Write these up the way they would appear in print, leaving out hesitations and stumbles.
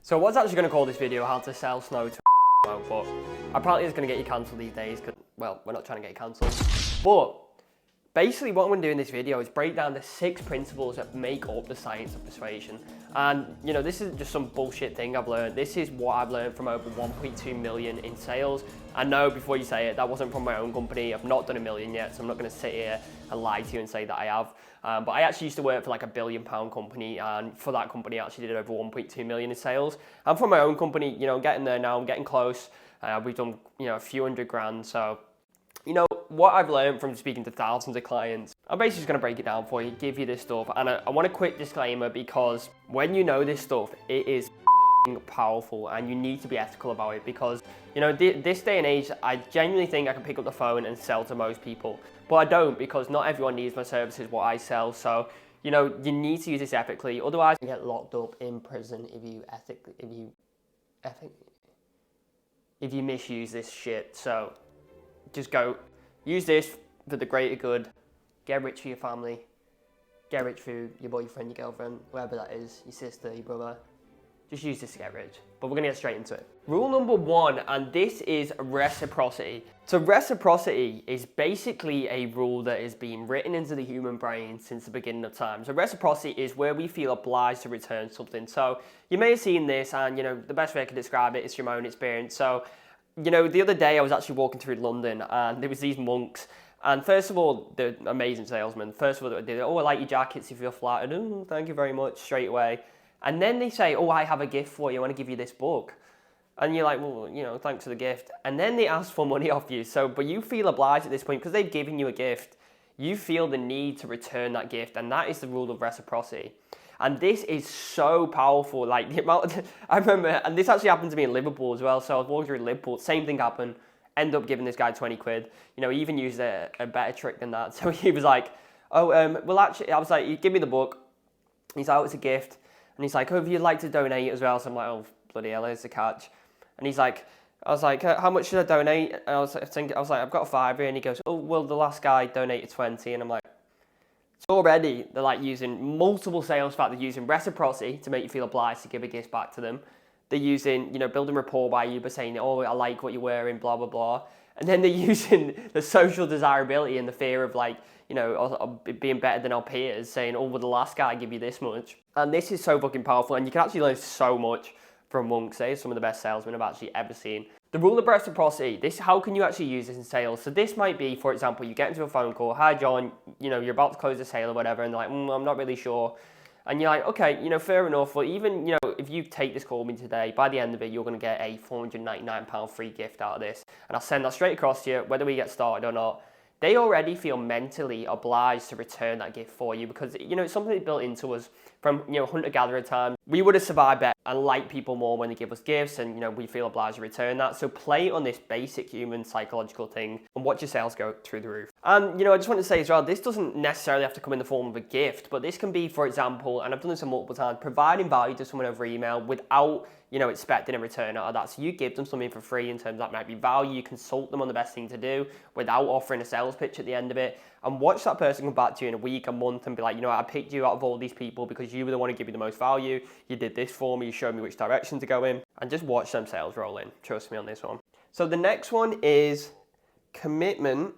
So I was actually going to call this video how to sell snow to but apparently it's going to get you cancelled these days because, well, we're not trying to get you cancelled. But basically what I'm going to do in this video is break down the 6 principles that make up the science of persuasion. And, you know, this isn't just some bullshit thing I've learned. This is what I've learned from over 1.2 million in sales. I know before you say it, that wasn't from my own company. I've not done a million yet, so I'm not going to sit here and lie to you and say that I have. But I actually used to work for like a £1 billion company, and for that company I actually did over 1.2 million in sales. And for my own company, you know, I'm getting there now, I'm getting close. We've done, you know, a few hundred grand. So, you know, what I've learned from speaking to thousands of clients, I'm basically just going to break it down for you, give you this stuff. And I want a quick disclaimer, because when you know this stuff, it is powerful and you need to be ethical about it, because, you know, this day and age, I genuinely think I can pick up the phone and sell to most people, but I don't, because not everyone needs my services, what I sell. So, you know, you need to use this ethically, otherwise you get locked up in prison if you misuse this shit. So just go use this for the greater good. Get rich for your family, get rich for your boyfriend, your girlfriend, whoever that is, your sister, your brother. Just use this to get rich. But we're gonna get straight into it. Rule number 1, and this is reciprocity. So reciprocity is basically a rule that has been written into the human brain since the beginning of time. So reciprocity is where we feel obliged to return something. So you may have seen this, and you know, the best way I can describe it is from my own experience. So, you know, the other day I was actually walking through London, and there was these monks. And first of all, they're amazing salesmen. First of all, they did, oh, I like your jackets if you're flattered. Oh, thank you very much, straight away. And then they say, oh, I have a gift for you. I want to give you this book. And you're like, well, you know, thanks for the gift. And then they ask for money off you. So, but you feel obliged at this point because they've given you a gift. You feel the need to return that gift. And that is the rule of reciprocity. And this is so powerful. Like the amount I remember, and this actually happened to me in Liverpool as well. So I was walking through Liverpool, same thing happened. End up giving this guy 20 quid. You know, he even used a better trick than that. So he was like, oh, well, actually, I was like, you give me the book. He's like, oh, it's a gift. And he's like, oh, if you'd like to donate as well. So I'm like, oh, bloody hell, here's the catch. And he's like, I was like, how much should I donate? And I was like, I've got a £5. And he goes, oh, well, the last guy donated 20. And I'm like, so already they're like using multiple sales factors. They're using reciprocity to make you feel obliged to give a gift back to them. They're using, you know, building rapport by you by saying, oh, I like what you're wearing, blah, blah, blah. And then they're using the social desirability and the fear of, like, you know, being better than our peers, saying, oh, well, the last guy give you this much. And this is so fucking powerful, and you can actually learn so much from monks. They're some of the best salesmen I've actually ever seen. The rule of reciprocity, how can you actually use this in sales? So this might be, for example, you get into a phone call, hi John, you know, you're about to close a sale or whatever, and they're like, I'm not really sure. And you're like, okay, you know, fair enough. But even, you know, if you take this call with me today, by the end of it, you're going to get a £499 free gift out of this. And I'll send that straight across to you, whether we get started or not. They already feel mentally obliged to return that gift for you because, you know, it's something that's built into us from, you know, hunter-gatherer time. We would have survived better and like people more when they give us gifts, and, you know, we feel obliged to return that. So play on this basic human psychological thing and watch your sales go through the roof. And, you know, I just want to say as well, this doesn't necessarily have to come in the form of a gift, but this can be, for example, and I've done this multiple times, providing value to someone over email without, you know, expecting a return out of that. So you give them something for free in terms of that might be value, you consult them on the best thing to do without offering a sales pitch at the end of it, and watch that person come back to you in a week, a month, and be like, you know, I picked you out of all these people because you were the one who gave me the most value, you did this for me, you showed me which direction to go in, and just watch them sales roll in. Trust me on this one. So the next one is commitment.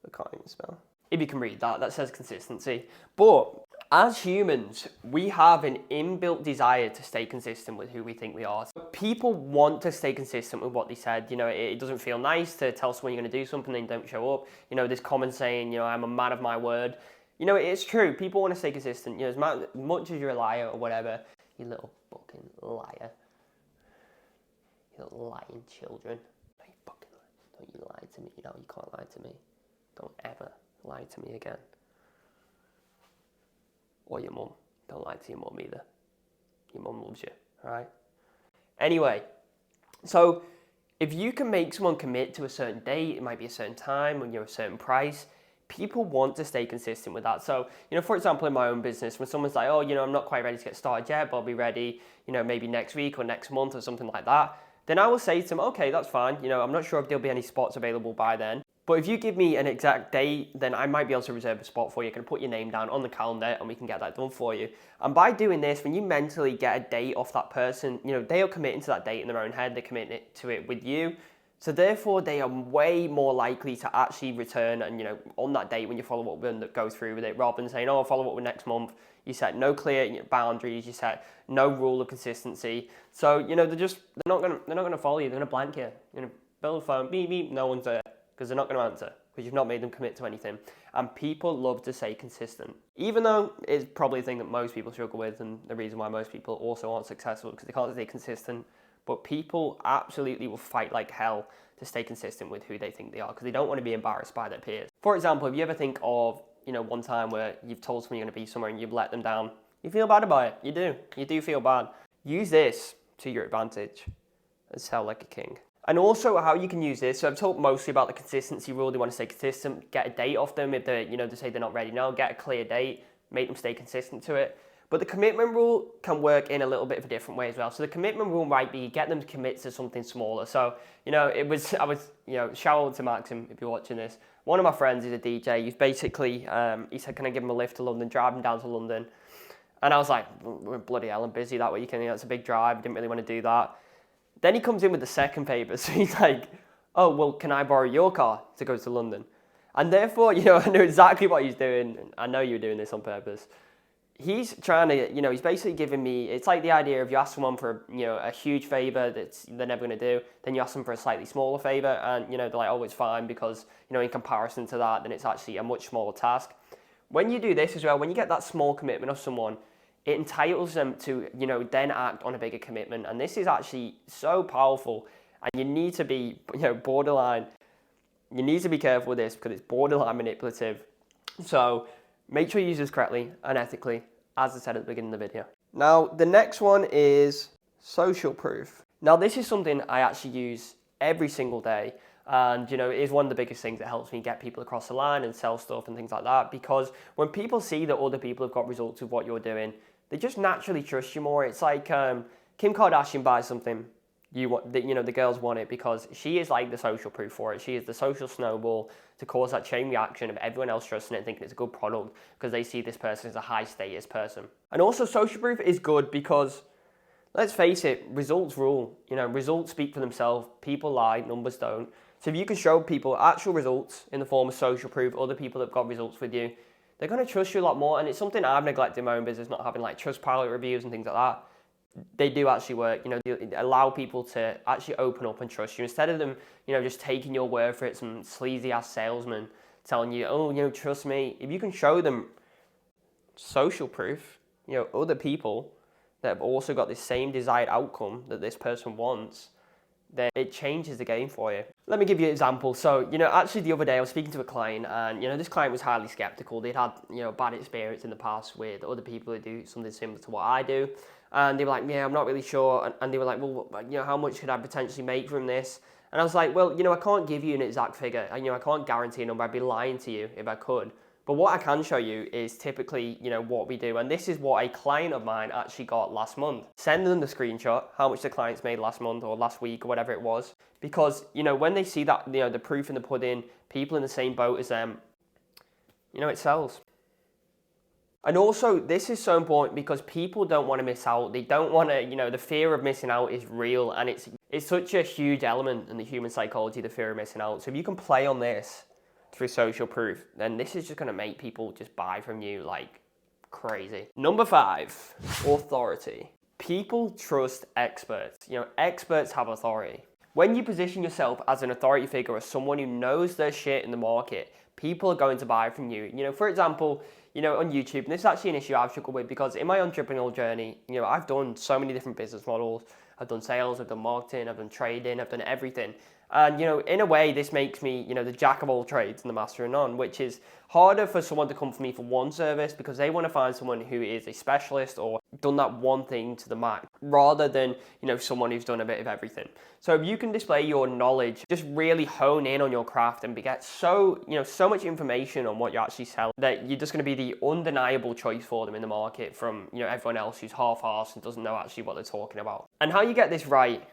I can't even spell. If you can read that, that says consistency. But as humans, we have an inbuilt desire to stay consistent with who we think we are. So people want to stay consistent with what they said. You know, it doesn't feel nice to tell someone you're going to do something and don't show up. You know, this common saying, you know, I'm a man of my word. You know, it's true. People want to stay consistent. You know, as much as you're a liar or whatever, you little fucking liar. You little lying children. No, you fucking lie. Don't you lie to me. You know, you can't lie to me. Don't ever lie to me again. Or your mum. Don't lie to your mum either. Your mum loves you, alright? Anyway, so if you can make someone commit to a certain date, it might be a certain time, or, you know, a certain price, people want to stay consistent with that. So, you know, for example, in my own business, when someone's like, oh, you know, I'm not quite ready to get started yet, but I'll be ready, you know, maybe next week or next month or something like that, then I will say to them, okay, that's fine. You know, I'm not sure if there'll be any spots available by then. But if you give me an exact date, then I might be able to reserve a spot for you. I can put your name down on the calendar and we can get that done for you. And by doing this, when you mentally get a date off that person, they are committing to that date in their own head. They're committing to it with you. So therefore, they are way more likely to actually return and, on that date when you follow up and go through with it, rather than saying, oh, I'll follow up with next month. You set no clear boundaries. You set no rule of consistency. So, they're not gonna follow you. They're gonna blank you. Bill the phone, beep, beep, no one's there. Because they're not going to answer, because you've not made them commit to anything. And people love to stay consistent. Even though it's probably a thing that most people struggle with, and the reason why most people also aren't successful, because they can't stay consistent. But people absolutely will fight like hell to stay consistent with who they think they are, because they don't want to be embarrassed by their peers. For example, if you ever think of, one time where you've told someone you're going to be somewhere and you've let them down, you feel bad about it. You do feel bad. Use this to your advantage and sell like a king. And also how you can use this, so I've talked mostly about the consistency rule. They want to stay consistent, get a date off them if they say they're not ready now, get a clear date, make them stay consistent to it. But the commitment rule can work in a little bit of a different way as well. So the commitment rule might be get them to commit to something smaller. So, shout out to Maxim if you're watching this. One of my friends is a DJ. He's basically, he said, can I give him a lift to London, drive him down to London? And I was like, we're bloody hell, I'm busy that weekend. It's a big drive, didn't really want to do that. Then he comes in with the second favour, so he's like, oh, well, can I borrow your car to go to London? And therefore, I know exactly what he's doing. I know you're doing this on purpose. He's trying to, he's basically giving me, it's like the idea of you ask someone for, a huge favour that they're never going to do, then you ask them for a slightly smaller favour, and, they're like, oh, it's fine, because, in comparison to that, then it's actually a much smaller task. When you do this as well, when you get that small commitment of someone, it entitles them to, then act on a bigger commitment. And this is actually so powerful. And you need to be, borderline. You need to be careful with this because it's borderline manipulative. So make sure you use this correctly and ethically, as I said at the beginning of the video. Now, the next one is social proof. Now, this is something I actually use every single day. And, it is one of the biggest things that helps me get people across the line and sell stuff and things like that. Because when people see that other people have got results with what you're doing, they just naturally trust you more. It's like Kim Kardashian buys something, the girls want it because she is like the social proof for it. She is the social snowball to cause that chain reaction of everyone else trusting it and thinking it's a good product because they see this person as a high status person. And also social proof is good because, let's face it, results rule. Results speak for themselves. People lie, numbers don't. So if you can show people actual results in the form of social proof, other people that have got results with you, they're going to trust you a lot more. And it's something I've neglected in my own business, not having like Trustpilot reviews and things like that. They do actually work. They allow people to actually open up and trust you instead of them, just taking your word for it. Some sleazy ass salesman telling you, oh, trust me. If you can show them social proof, other people that have also got the same desired outcome that this person wants, then it changes the game for you. Let me give you an example. So, actually the other day I was speaking to a client and, this client was highly skeptical. They'd had, bad experience in the past with other people who do something similar to what I do. And they were like, yeah, I'm not really sure. And they were like, well, how much could I potentially make from this? And I was like, well, I can't give you an exact figure. I can't guarantee a number. I'd be lying to you if I could. But what I can show you is typically, what we do. And this is what a client of mine actually got last month. Send them the screenshot, how much the clients made last month or last week or whatever it was. Because, when they see that, the proof in the pudding, people in the same boat as them, it sells. And also, this is so important because people don't want to miss out. They don't want to, the fear of missing out is real. And it's such a huge element in the human psychology, the fear of missing out. So if you can play on this through social proof, then this is just going to make people just buy from you like crazy. Number 5, authority. People trust experts. Experts have authority. When you position yourself as an authority figure or someone who knows their shit in the market, people are going to buy from you. For example, on YouTube, and this is actually an issue I've struggled with because in my entrepreneurial journey, I've done so many different business models. I've done sales, I've done marketing, I've done trading, I've done everything. And, in a way, this makes me, the jack of all trades and the master of none, which is harder for someone to come for me for one service because they want to find someone who is a specialist or done that one thing to the max rather than, someone who's done a bit of everything. So if you can display your knowledge, just really hone in on your craft and get so much information on what you actually sell that you're just going to be the undeniable choice for them in the market from, everyone else who's half-assed and doesn't know actually what they're talking about. And how you get this right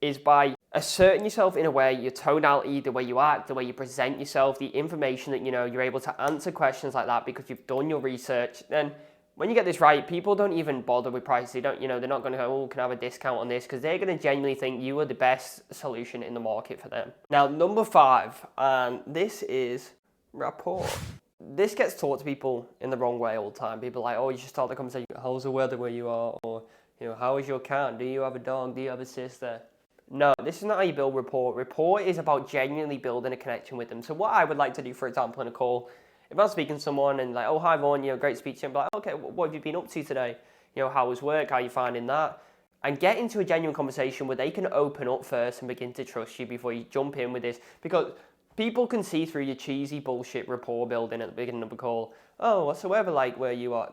is by asserting yourself in a way, your tonality, the way you act, the way you present yourself, the information that, you're able to answer questions like that because you've done your research, then when you get this right, people don't even bother with price. They don't, they're not going to go, oh, can I have a discount on this? Because they're going to genuinely think you are the best solution in the market for them. Now, number 5, and this is rapport. This gets taught to people in the wrong way all the time. People are like, oh, you should start the conversation, how's the weather where you are? Or, how is your cat? Do you have a dog? Do you have a sister? No, this is not how you build rapport. Rapport is about genuinely building a connection with them. So what I would like to do, for example, in a call, if I'm speaking to someone and like, oh, hi, Vaughan, great speech to you, I'm like, okay, what have you been up to today? How was work? How are you finding that? And get into a genuine conversation where they can open up first and begin to trust you before you jump in with this. Because people can see through your cheesy bullshit rapport building at the beginning of a call. Oh, what's the weather like where you are?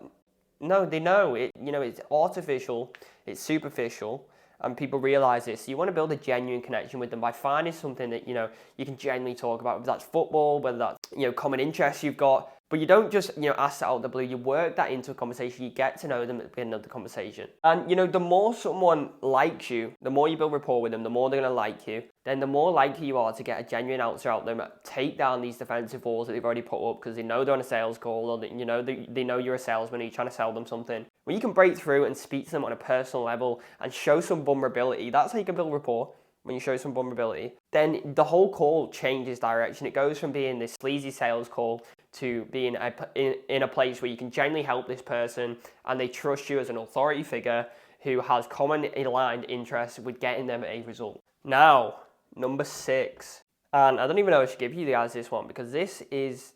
No, they know it. It's artificial, it's superficial, and people realize this. So you want to build a genuine connection with them by finding something that, you can genuinely talk about, whether that's football, whether that's, common interests you've got. But you don't just, ask that out of the blue. You work that into a conversation. You get to know them at the beginning of the conversation. And, the more someone likes you, the more you build rapport with them, the more they're going to like you, then the more likely you are to get a genuine answer out of them, take down these defensive walls that they've already put up because they know they're on a sales call, or that, they know you're a salesman and you're trying to sell them something. When you can break through and speak to them on a personal level and show some vulnerability, that's how you can build rapport. When you show some vulnerability, then the whole call changes direction. It goes from being this sleazy sales call to being in a place where you can genuinely help this person and they trust you as an authority figure who has common aligned interests with getting them a result. Now, number 6, and I don't even know if I should give you guys this one because this is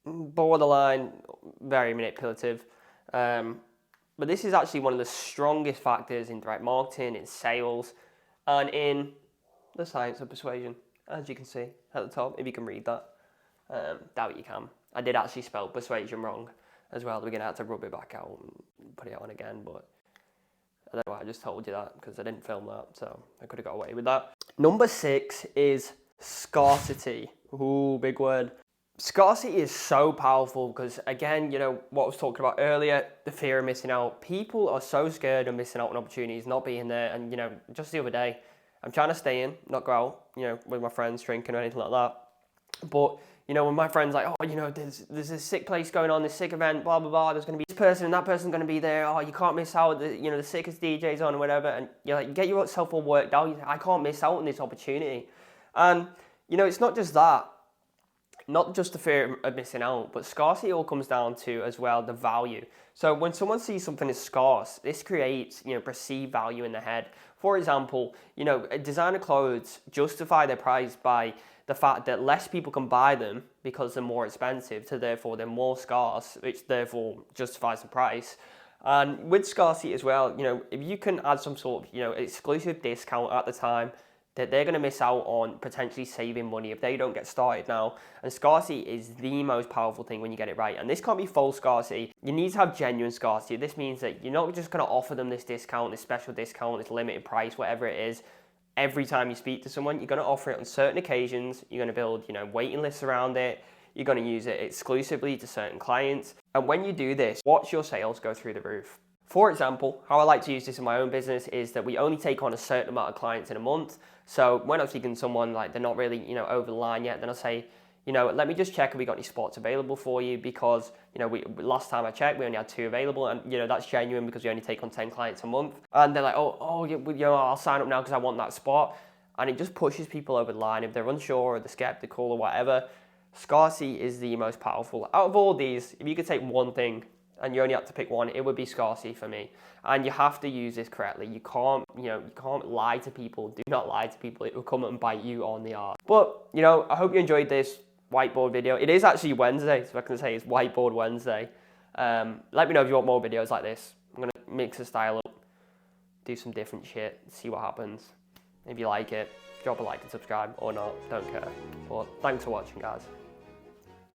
borderline very manipulative. But this is actually one of the strongest factors in direct marketing, in sales, and in the science of persuasion, as you can see at the top, if you can read that. Doubt you can. I did actually spell persuasion wrong as well. We're going to have to rub it back out and put it on again, but I don't know why I just told you that because I didn't film that, so I could have got away with that. Number 6 is scarcity. Ooh, big word. Scarcity is so powerful because, again, what I was talking about earlier, the fear of missing out. People are so scared of missing out on opportunities, not being there. And, just the other day, I'm trying to stay in, not go out, with my friends drinking or anything like that. But, when my friends like, oh, there's this sick place going on, this sick event, blah, blah, blah, there's going to be this person and that person's going to be there. Oh, you can't miss out, the sickest DJ's on or whatever. And you're like, you get yourself all worked out. I can't miss out on this opportunity. And, it's not just that. Not just the fear of missing out, but scarcity all comes down to, as well, the value. So when someone sees something as scarce, this creates, perceived value in their head. For example, designer clothes justify their price by the fact that less people can buy them because they're more expensive, so therefore they're more scarce, which therefore justifies the price. And with scarcity as well, if you can add some sort of, exclusive discount at the time, that they're going to miss out on potentially saving money if they don't get started now. And scarcity is the most powerful thing when you get it right. And this can't be false scarcity. You need to have genuine scarcity. This means that you're not just going to offer them this discount, this special discount, this limited price, whatever it is. Every time you speak to someone, you're going to offer it on certain occasions. You're going to build, waiting lists around it. You're going to use it exclusively to certain clients. And when you do this, watch your sales go through the roof. For example, how I like to use this in my own business is that we only take on a certain amount of clients in a month. So when I'm speaking to someone, like they're not really, over the line yet, then I'll say, let me just check if we got any spots available for you because, last time I checked, we only had 2 available and, that's genuine because we only take on 10 clients a month. And they're like, I'll sign up now because I want that spot. And it just pushes people over the line if they're unsure or they're skeptical or whatever. Scarcity is the most powerful. Out of all these, if you could take one thing, and you only have to pick one, it would be scarcity for me. And you have to use this correctly. You can't lie to people. Do not lie to people. It will come and bite you on the arse. But, I hope you enjoyed this whiteboard video. It is actually Wednesday, so I can say it's Whiteboard Wednesday. Let me know if you want more videos like this. I'm going to mix the style up, do some different shit, see what happens. If you like it, drop a like and subscribe or not, don't care. But thanks for watching, guys.